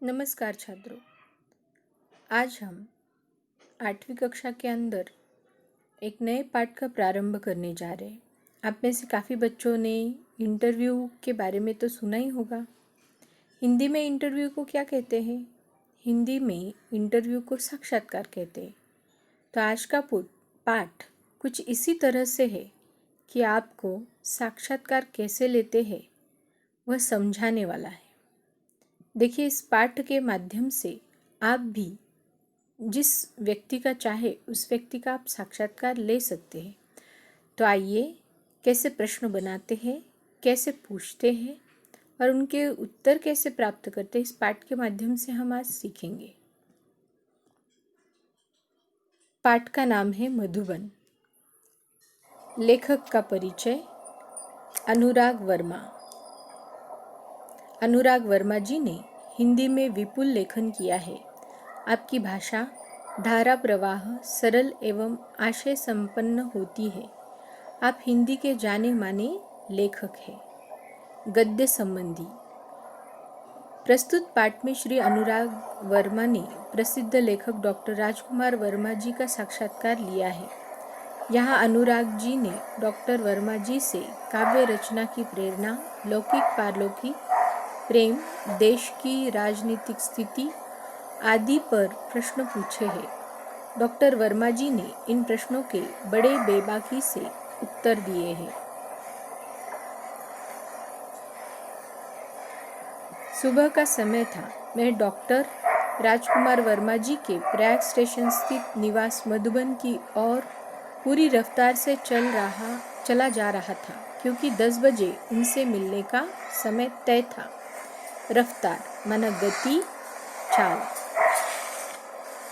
नमस्कार छात्रों। आज हम 8वीं कक्षा के अंदर एक नए पाठ का प्रारंभ करने जा रहे हैं। आप में से काफ़ी बच्चों ने इंटरव्यू के बारे में तो सुना ही होगा। हिंदी में इंटरव्यू को क्या कहते हैं? हिंदी में इंटरव्यू को साक्षात्कार कहते हैं। तो आज का पाठ कुछ इसी तरह से है कि आपको साक्षात्कार कैसे लेते हैं वह समझाने वाला है। देखिए, इस पाठ के माध्यम से आप भी जिस व्यक्ति का चाहे उस व्यक्ति का आप साक्षात्कार ले सकते हैं। तो आइए, कैसे प्रश्न बनाते हैं, कैसे पूछते हैं और उनके उत्तर कैसे प्राप्त करते हैं, इस पाठ के माध्यम से हम आज सीखेंगे। पाठ का नाम है मधुबन। लेखक का परिचय अनुराग वर्मा। अनुराग वर्मा जी ने हिंदी में विपुल लेखन किया है। आपकी भाषा धारा प्रवाह सरल एवं आशय संपन्न होती है। आप हिंदी के जाने माने लेखक हैं। गद्य संबंधी प्रस्तुत पाठ में श्री अनुराग वर्मा ने प्रसिद्ध लेखक डॉक्टर राजकुमार वर्मा जी का साक्षात्कार लिया है। यहाँ अनुराग जी ने डॉक्टर वर्मा जी से काव्य रचना की प्रेरणा, लौकिक पारलौकिक प्रेम, देश की राजनीतिक स्थिति आदि पर प्रश्न पूछे हैं। डॉक्टर वर्मा जी ने इन प्रश्नों के बड़े बेबाकी से उत्तर दिए हैं। सुबह का समय था। मैं डॉक्टर राजकुमार वर्मा जी के प्रयाग स्टेशन स्थित निवास मधुबन की ओर पूरी रफ्तार से चला जा रहा था, क्योंकि 10 बजे उनसे मिलने का समय तय था। रफ्तार माना गति, चाल।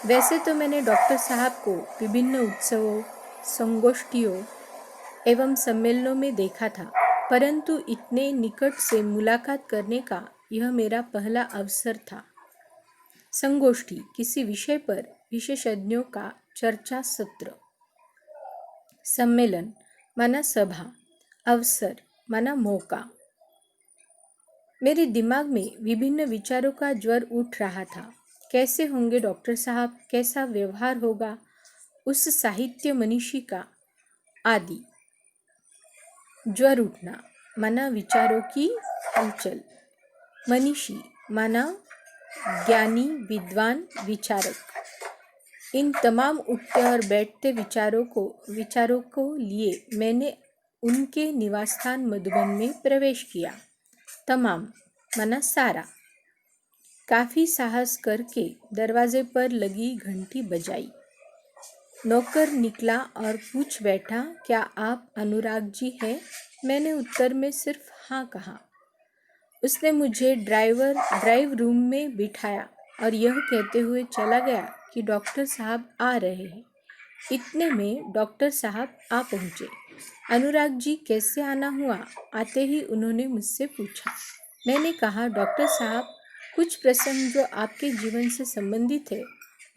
वैसे तो मैंने डॉक्टर साहब को विभिन्न उत्सवों, संगोष्ठियों एवं सम्मेलनों में देखा था, परंतु इतने निकट से मुलाकात करने का यह मेरा पहला अवसर था। संगोष्ठी किसी विषय पर विशेषज्ञों का चर्चा सत्र। सम्मेलन माना सभा, अवसर माना मौका। मेरे दिमाग में विभिन्न विचारों का ज्वर उठ रहा था। कैसे होंगे डॉक्टर साहब, कैसा व्यवहार होगा उस साहित्य मनीषी का, आदि। ज्वर उठना माना विचारों की हलचल। मनीषी माना ज्ञानी, विद्वान, विचारक। इन तमाम उठते और बैठते विचारों को लिए मैंने उनके निवासस्थान मधुबन में प्रवेश किया। तमाम माना सारा। काफी साहस करके दरवाजे पर लगी घंटी बजाई। नौकर निकला और पूछ बैठा, क्या आप अनुराग जी हैं? मैंने उत्तर में सिर्फ हाँ कहा। उसने मुझे ड्राइव रूम में बिठाया और यह कहते हुए चला गया कि डॉक्टर साहब आ रहे हैं। इतने में डॉक्टर साहब आ पहुँचे। अनुराग जी, कैसे आना हुआ? आते ही उन्होंने मुझसे पूछा। मैंने कहा, डॉक्टर साहब, कुछ प्रसंग जो आपके जीवन से संबंधित है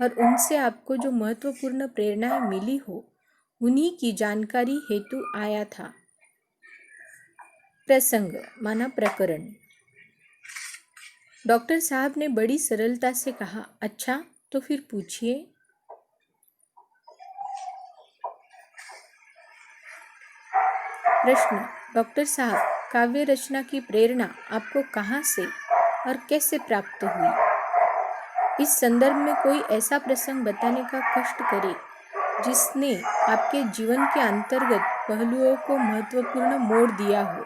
और उनसे आपको जो महत्वपूर्ण प्रेरणाएं मिली हो, उन्हीं की जानकारी हेतु आया था। प्रसंग माना प्रकरण। डॉक्टर साहब ने बड़ी सरलता से कहा, अच्छा तो फिर पूछिए। प्रश्न, डॉक्टर साहब, काव्य रचना की प्रेरणा आपको कहाँ से और कैसे प्राप्त हुई? इस संदर्भ में कोई ऐसा प्रसंग बताने का कष्ट करे जिसने आपके जीवन के अंतर्गत पहलुओं को महत्वपूर्ण मोड़ दिया हो।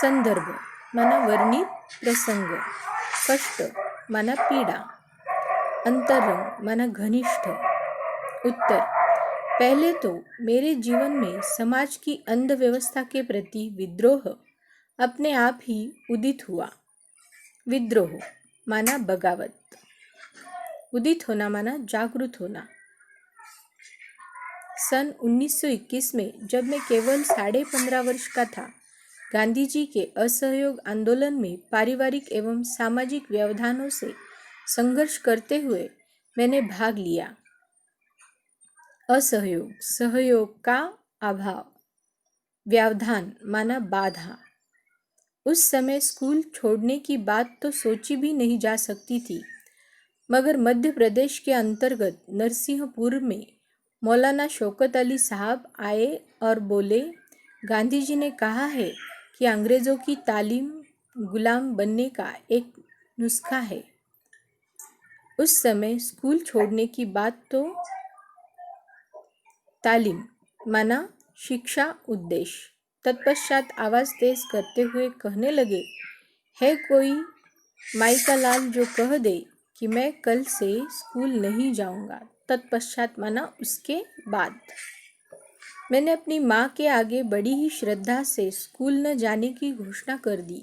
संदर्भ माना वर्णित प्रसंग। कष्ट माना पीड़ा। अंतरंग माना घनिष्ठ। उत्तर, पहले तो मेरे जीवन में समाज की अंध व्यवस्था के प्रति विद्रोह अपने आप ही उदित हुआ। विद्रोह माना बगावत। उदित होना माना जागृत होना। सन 1921 में जब मैं केवल 15.5 वर्ष का था, गांधी जी के असहयोग आंदोलन में पारिवारिक एवं सामाजिक व्यवधानों से संघर्ष करते हुए मैंने भाग लिया। असहयोग, सहयोग का अभाव। व्यवधान माना बाधा। उस समय स्कूल छोड़ने की बात तो सोची भी नहीं जा सकती थी, मगर मध्य प्रदेश के अंतर्गत नरसिंहपुर में मौलाना शौकत अली साहब आए और बोले, गांधी जी ने कहा है कि अंग्रेज़ों की तालीम गुलाम बनने का एक नुस्खा है। उस समय स्कूल छोड़ने की बात तो तालीम माना शिक्षा उद्देश्य। तत्पश्चात आवाज़ तेज करते हुए कहने लगे, है कोई माई का लाल जो कह दे कि मैं कल से स्कूल नहीं जाऊंगा। तत्पश्चात माना उसके बाद। मैंने अपनी माँ के आगे बड़ी ही श्रद्धा से स्कूल न जाने की घोषणा कर दी।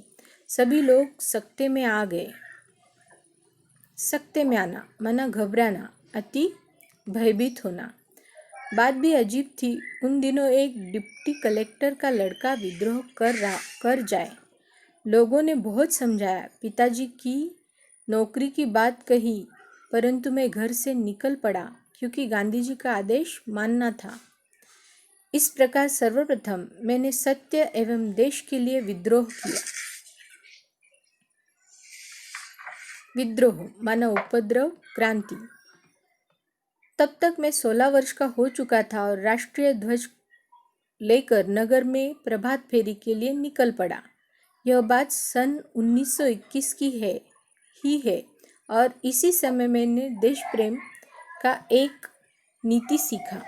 सभी लोग सकते में आ गए। सकते में आना माना घबराना, अति भयभीत होना। बात भी अजीब थी। उन दिनों एक डिप्टी कलेक्टर का लड़का विद्रोह कर जाए। लोगों ने बहुत समझाया, पिताजी की नौकरी की बात कही, परंतु मैं घर से निकल पड़ा क्योंकि गांधी जी का आदेश मानना था। इस प्रकार सर्वप्रथम मैंने सत्य एवं देश के लिए विद्रोह किया। विद्रोह माना उपद्रव, क्रांति। तब तक मैं 16 वर्ष का हो चुका था और राष्ट्रीय ध्वज लेकर नगर में प्रभात फेरी के लिए निकल पड़ा। यह बात सन 1921 की है और इसी समय मैंने देश प्रेम का एक नीति सीखा।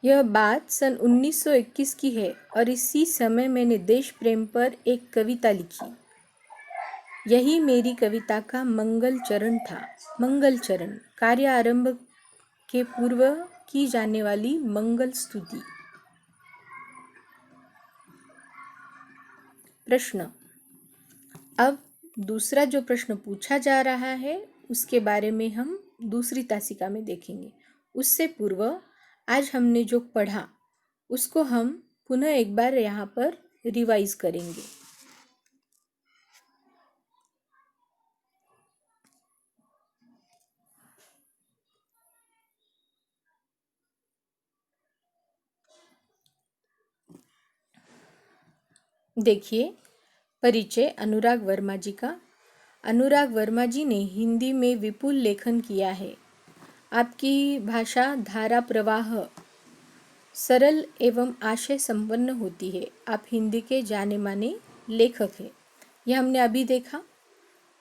यह बात सन 1921 की है और इसी समय मैंने देश प्रेम पर एक कविता लिखी। यही मेरी कविता का मंगल चरण था। मंगल चरण कार्य आरंभ के पूर्व की जाने वाली मंगल स्तुति। प्रश्न। अब दूसरा जो प्रश्न पूछा जा रहा है उसके बारे में हम दूसरी तासिका में देखेंगे। उससे पूर्व आज हमने जो पढ़ा उसको हम पुनः एक बार यहाँ पर रिवाइज करेंगे। देखिए, परिचय अनुराग वर्मा जी का। अनुराग वर्मा जी ने हिंदी में विपुल लेखन किया है। आपकी भाषा धारा प्रवाह सरल एवं आशय संपन्न होती है। आप हिंदी के जाने माने लेखक हैं। यह हमने अभी देखा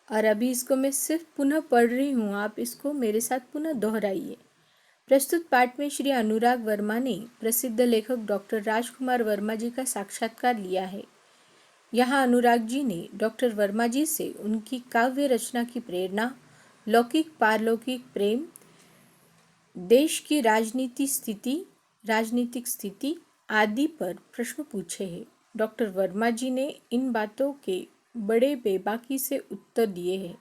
और अभी इसको मैं सिर्फ पुनः पढ़ रही हूँ, आप इसको मेरे साथ पुनः दोहराइए। प्रस्तुत पाठ में श्री अनुराग वर्मा ने प्रसिद्ध लेखक डॉक्टर राजकुमार वर्मा जी का साक्षात्कार लिया है। यहाँ अनुराग जी ने डॉक्टर वर्मा जी से उनकी काव्य रचना की प्रेरणा, लौकिक पारलौकिक प्रेम, देश की राजनीतिक स्थिति आदि पर प्रश्न पूछे हैं। डॉक्टर वर्मा जी ने इन बातों के बड़े बेबाकी से उत्तर दिए हैं।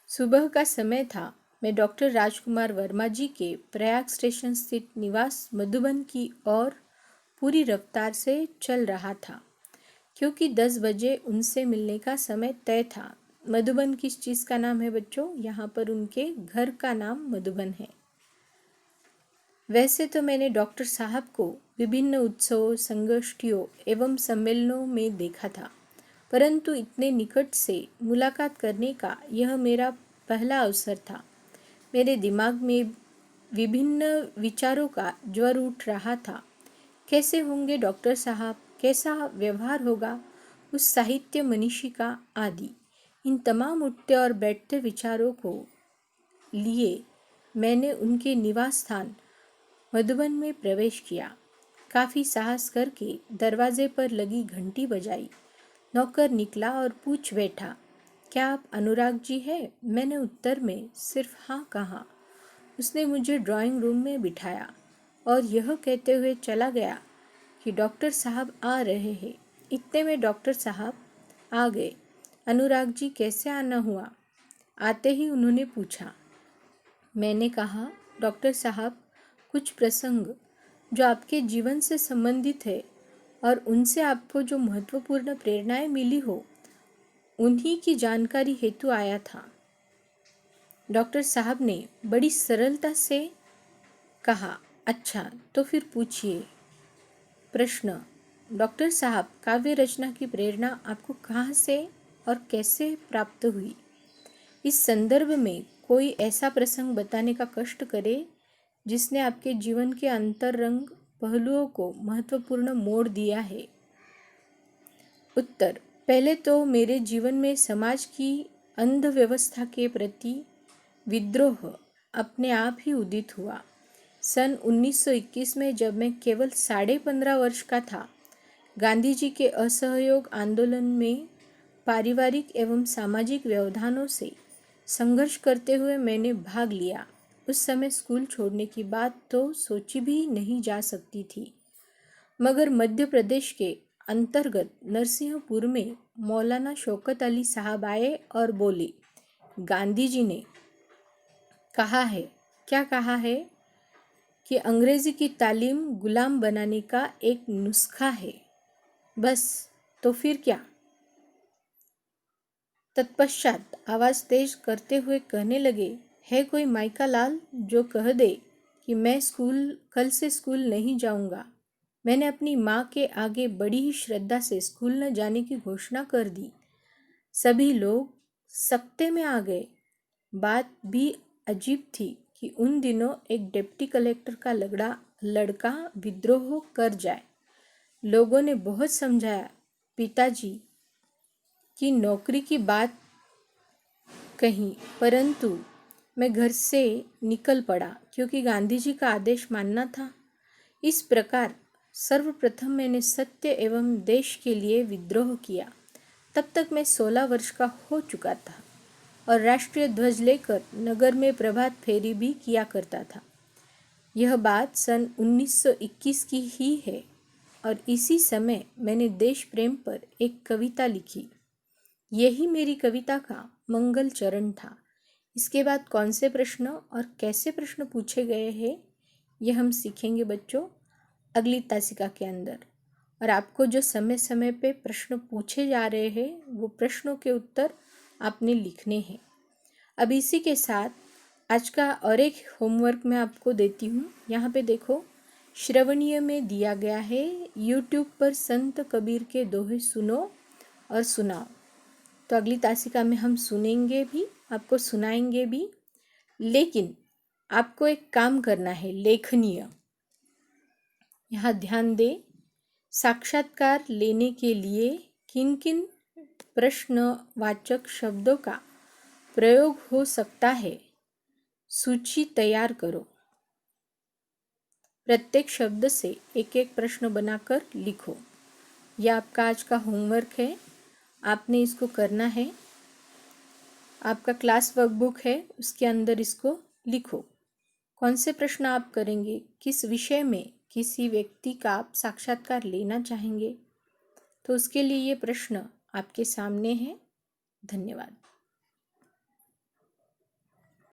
सुबह का समय था। मैं डॉक्टर राजकुमार वर्मा जी के प्रयाग स्टेशन स्थित निवास मधुबन की ओर पूरी रफ्तार से चल रहा था, क्योंकि 10 बजे उनसे मिलने का समय तय था। मधुबन किस चीज़ का नाम है बच्चों? यहाँ पर उनके घर का नाम मधुबन है। वैसे तो मैंने डॉक्टर साहब को विभिन्न उत्सवों, संगोष्ठियों एवं सम्मेलनों में देखा था, परंतु इतने निकट से मुलाकात करने का यह मेरा पहला अवसर था। मेरे दिमाग में विभिन्न विचारों का ज्वर उठ रहा था। कैसे होंगे डॉक्टर साहब, कैसा व्यवहार होगा उस साहित्य मनीषी का आदि। इन तमाम उठते और बैठते विचारों को लिए मैंने उनके निवास स्थान मधुबन में प्रवेश किया। काफ़ी साहस करके दरवाजे पर लगी घंटी बजाई। नौकर निकला और पूछ बैठा, क्या आप अनुराग जी हैं? मैंने उत्तर में सिर्फ हाँ कहा। उसने मुझे ड्राइंग रूम में बिठाया और यह कहते हुए चला गया कि डॉक्टर साहब आ रहे हैं। इतने में डॉक्टर साहब आ गए। अनुराग जी कैसे आना हुआ? आते ही उन्होंने पूछा। मैंने कहा, डॉक्टर साहब कुछ प्रसंग जो आपके जीवन से संबंधित है और उनसे आपको जो महत्वपूर्ण प्रेरणाएं मिली हो उन्हीं की जानकारी हेतु आया था। डॉक्टर साहब ने बड़ी सरलता से कहा, अच्छा तो फिर पूछिए। प्रश्न, डॉक्टर साहब काव्य रचना की प्रेरणा आपको कहाँ से और कैसे प्राप्त हुई? इस संदर्भ में कोई ऐसा प्रसंग बताने का कष्ट करे जिसने आपके जीवन के अंतरंग पहलुओं को महत्वपूर्ण मोड़ दिया है। उत्तर, पहले तो मेरे जीवन में समाज की अंधव्यवस्था के प्रति विद्रोह अपने आप ही उदित हुआ। सन 1921 में जब मैं केवल 15.5 वर्ष का था, गांधी जी के असहयोग आंदोलन में पारिवारिक एवं सामाजिक व्यवधानों से संघर्ष करते हुए मैंने भाग लिया। उस समय स्कूल छोड़ने की बात तो सोची भी नहीं जा सकती थी, मगर मध्य प्रदेश के अंतर्गत नरसिंहपुर में मौलाना शौकत अली साहब आए और बोले, गांधी जी ने कहा है, क्या कहा है कि अंग्रेजी की तालीम गुलाम बनाने का एक नुस्खा है। बस, तो फिर क्या? तत्पश्चात आवाज़ तेज करते हुए कहने लगे, है कोई माइका लाल जो कह दे कि मैं कल से स्कूल नहीं जाऊंगा। मैंने अपनी माँ के आगे बड़ी ही श्रद्धा से स्कूल न जाने की घोषणा कर दी। सभी लोग सकते में आ गए। बात भी अजीब थी कि उन दिनों एक डिप्टी कलेक्टर का लड़का विद्रोह कर जाए। लोगों ने बहुत समझाया, पिताजी की नौकरी की बात कही, परंतु मैं घर से निकल पड़ा क्योंकि गांधी जी का आदेश मानना था। इस प्रकार सर्वप्रथम मैंने सत्य एवं देश के लिए विद्रोह किया। तब तक मैं 16 वर्ष का हो चुका था और राष्ट्रीय ध्वज लेकर नगर में प्रभात फेरी भी किया करता था। यह बात सन 1921 की ही है और इसी समय मैंने देश प्रेम पर एक कविता लिखी। यही मेरी कविता का मंगल चरण था। इसके बाद कौन से प्रश्न और कैसे प्रश्न पूछे गए हैं, यह हम सीखेंगे बच्चों अगली तासिका के अंदर। और आपको जो समय समय पे प्रश्न पूछे जा रहे हैं वो प्रश्नों के उत्तर आपने लिखने हैं। अब इसी के साथ आज का और एक होमवर्क मैं आपको देती हूँ। यहाँ पे देखो, श्रवणीय में दिया गया है, यूट्यूब पर संत कबीर के दोहे सुनो और सुनाओ। तो अगली तासिका में हम सुनेंगे भी, आपको सुनाएंगे भी, लेकिन आपको एक काम करना है, लेखनीय। यहाँ ध्यान दे, साक्षात्कार लेने के लिए किन किन प्रश्नवाचक शब्दों का प्रयोग हो सकता है, सूची तैयार करो। प्रत्येक शब्द से एक एक प्रश्न बनाकर लिखो। यह आपका आज का होमवर्क है, आपने इसको करना है। आपका क्लास वर्कबुक है, उसके अंदर इसको लिखो। कौन से प्रश्न आप करेंगे, किस विषय में किसी व्यक्ति का आप साक्षात्कार लेना चाहेंगे, तो उसके लिए ये प्रश्न आपके सामने है। धन्यवाद।